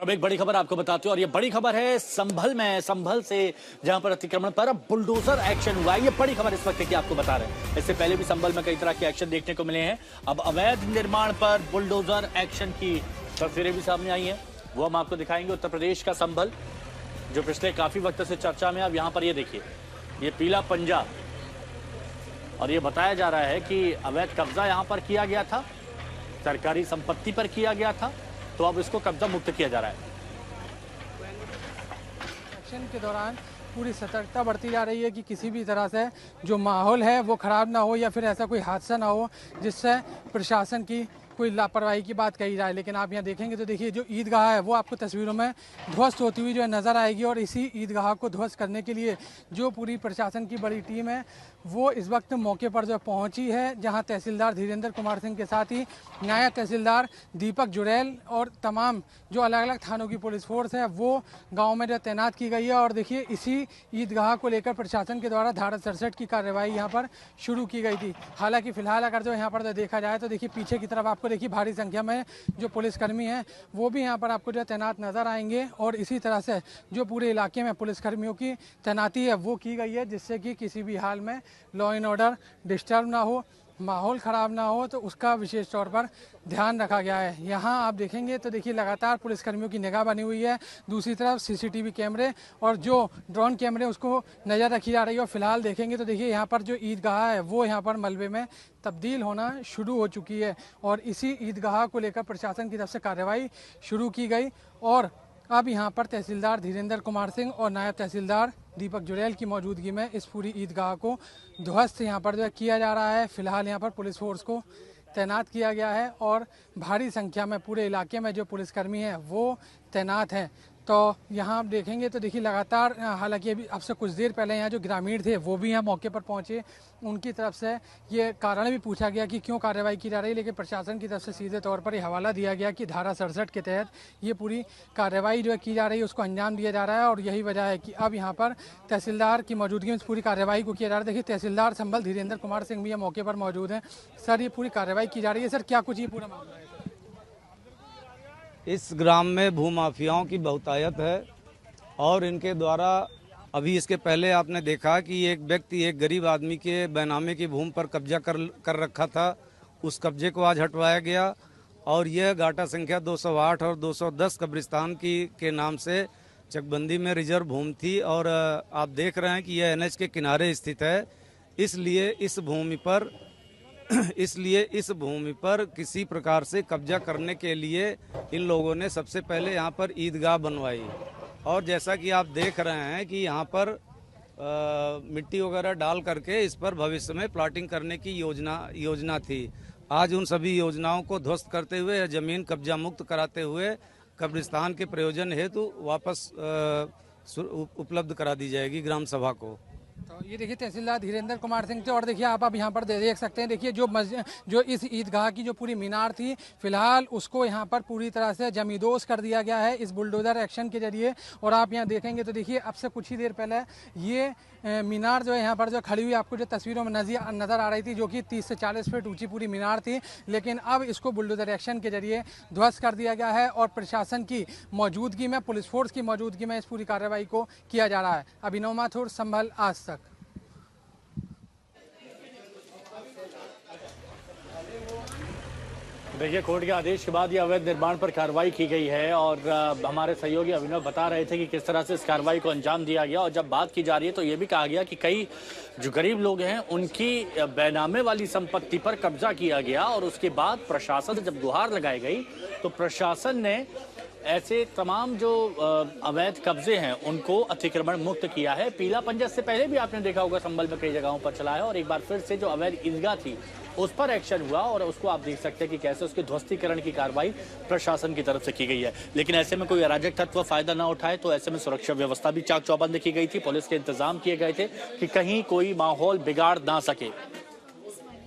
अब एक बड़ी खबर आपको बताते हो और ये बड़ी खबर है संभल में। संभल से जहां पर अतिक्रमण पर बुलडोजर एक्शन हुआ है, ये बड़ी खबर इस वक्त की आपको बता रहे हैं। इससे पहले भी संभल में कई तरह के एक्शन देखने को मिले हैं। अब अवैध निर्माण पर बुलडोजर एक्शन की तस्वीरें भी सामने आई हैं, वो हम आपको दिखाएंगे। उत्तर प्रदेश का संभल जो पिछले काफी वक्त से चर्चा में। अब यहाँ पर ये देखिए, ये पीला पंजा, और ये बताया जा रहा है कि अवैध कब्जा यहाँ पर किया गया था, सरकारी संपत्ति पर किया गया था, तो अब इसको कब्जा मुक्त किया जा रहा है। एक्शन के दौरान पूरी सतर्कता बढ़ती जा रही है कि किसी भी तरह से जो माहौल है वो खराब ना हो या फिर ऐसा कोई हादसा ना हो जिससे प्रशासन की कोई लापरवाही की बात कही जाए। लेकिन आप यहाँ देखेंगे तो देखिए जो ईदगाह है वो आपको तस्वीरों में ध्वस्त होती हुई जो है नज़र आएगी। और इसी ईदगाह को ध्वस्त करने के लिए जो पूरी प्रशासन की बड़ी टीम है वो इस वक्त मौके पर जो पहुंची है, जहां तहसीलदार धीरेन्द्र कुमार सिंह के साथ ही नायब तहसीलदार दीपक जुड़ैल और तमाम जो अलग अलग थानों की पुलिस फोर्स है वो गाँव में जो तैनात की गई है। और देखिए इसी ईदगाह को लेकर प्रशासन के द्वारा धारा 67 की कार्रवाई यहाँ पर शुरू की गई थी। हालांकि फिलहाल अगर जो यहाँ पर जो देखा जाए तो देखिए पीछे की तरफ आपको देखिए भारी संख्या में जो पुलिसकर्मी हैं वो भी यहाँ पर आपको जो तैनात नजर आएंगे। और इसी तरह से जो पूरे इलाके में पुलिसकर्मियों की तैनाती है वो की गई है, जिससे कि किसी भी हाल में लॉ एंड ऑर्डर डिस्टर्ब ना हो, माहौल ख़राब ना हो, तो उसका विशेष तौर पर ध्यान रखा गया है। यहाँ आप देखेंगे तो देखिए लगातार पुलिसकर्मियों की निगाह बनी हुई है। दूसरी तरफ सीसीटीवी कैमरे और जो ड्रोन कैमरे उसको नज़र रखी जा रही है। और फिलहाल देखेंगे तो देखिए यहाँ पर जो ईदगाह है वो यहाँ पर मलबे में तब्दील होना शुरू हो चुकी है। और इसी ईदगाह को लेकर प्रशासन की तरफ से कार्रवाई शुरू की गई। और अब यहाँ पर तहसीलदार धीरेन्द्र कुमार सिंह और नायब तहसीलदार दीपक जुड़ैल की मौजूदगी में इस पूरी ईदगाह को ध्वस्त यहाँ पर जो किया जा रहा है। फिलहाल यहाँ पर पुलिस फोर्स को तैनात किया गया है और भारी संख्या में पूरे इलाके में जो पुलिसकर्मी हैं वो तैनात हैं। तो यहाँ आप देखेंगे तो देखिए लगातार, हालांकि अभी अब से कुछ देर पहले यहाँ जो ग्रामीण थे वो भी यहाँ मौके पर पहुँचे, उनकी तरफ से ये कारण भी पूछा गया कि क्यों कार्रवाई की जा रही है। लेकिन प्रशासन की तरफ से सीधे तौर पर ये हवाला दिया गया कि धारा 67 के तहत ये पूरी कार्रवाई जो है की जा रही है, उसको अंजाम दिया जा रहा है। और यही वजह है कि अब यहाँ पर तहसीलदार की मौजूदगी में इस पूरी कार्रवाई को किया जा रहा है। देखिए तहसीलदार संभल धीरेन्द्र कुमार सिंह भी मौके पर मौजूद हैं। सर, ये पूरी कार्रवाई की जा रही है, सर क्या कुछ ये पूरा मामला है? इस ग्राम में भूमाफियाओं की बहुतायत है और इनके द्वारा अभी इसके पहले आपने देखा कि एक व्यक्ति एक गरीब आदमी के बैनामे की भूमि पर कब्जा कर रखा था। उस कब्जे को आज हटवाया गया और यह गाटा संख्या 208 और 210 कब्रिस्तान के नाम से चकबंदी में रिजर्व भूमि थी। और आप देख रहे हैं कि यह NH के किनारे स्थित है। इसलिए इस भूमि पर किसी प्रकार से कब्जा करने के लिए इन लोगों ने सबसे पहले यहाँ पर ईदगाह बनवाई। और जैसा कि आप देख रहे हैं कि यहाँ पर मिट्टी वगैरह डाल करके इस पर भविष्य में प्लाटिंग करने की योजना थी। आज उन सभी योजनाओं को ध्वस्त करते हुए जमीन कब्जा मुक्त कराते हुए कब्रिस्तान के प्रयोजन हेतु वापस उपलब्ध करा दी जाएगी ग्राम सभा को। तो ये देखिए तहसीलदार धीरेन्द्र कुमार सिंह थे। और देखिए आप अब यहाँ पर देख सकते हैं, देखिए जो इस ईदगाह की जो पूरी मीनार थी फिलहाल उसको यहाँ पर पूरी तरह से जमींदोज कर दिया गया है इस बुलडोजर एक्शन के जरिए। और आप यहाँ देखेंगे तो देखिए अब से कुछ ही देर पहले ये मीनार जो है यहाँ पर जो खड़ी हुई आपको जो तस्वीरों में नज़र आ रही थी, जो कि 30 से 40 फीट ऊंची पूरी मीनार थी, लेकिन अब इसको बुलडोजर एक्शन के जरिए ध्वस्त कर दिया गया है। और प्रशासन की मौजूदगी में, पुलिस फोर्स की मौजूदगी में इस पूरी कार्रवाई को किया जा रहा है। अभिनव माथुर, संभल, आज तक। देखिए कोर्ट के आदेश के बाद ये अवैध निर्माण पर कार्रवाई की गई है और हमारे सहयोगी अभिनव बता रहे थे कि किस तरह से इस कार्रवाई को अंजाम दिया गया। और जब बात की जा रही है तो ये भी कहा गया कि कई जो गरीब लोग हैं उनकी बैनामे वाली संपत्ति पर कब्जा किया गया। और उसके बाद प्रशासन से जब गुहार लगाई गई तो प्रशासन ने ऐसे तमाम जो अवैध कब्जे हैं उनको अतिक्रमण मुक्त किया है। पीला पंजा से पहले भी आपने देखा होगा संभल में कई जगहों पर चला है और एक बार फिर से जो अवैध ईदगाह थी उस पर एक्शन हुआ। और उसको आप देख सकते हैं कि कैसे उसके ध्वस्तीकरण की कार्रवाई प्रशासन की तरफ से की गई है। लेकिन ऐसे में कोई अराजक तत्व फायदा ना उठाए, तो ऐसे में सुरक्षा व्यवस्था भी चाक चौबंद की गई थी। पुलिस के इंतजाम किए गए थे कि कहीं कोई माहौल बिगाड़ ना सके।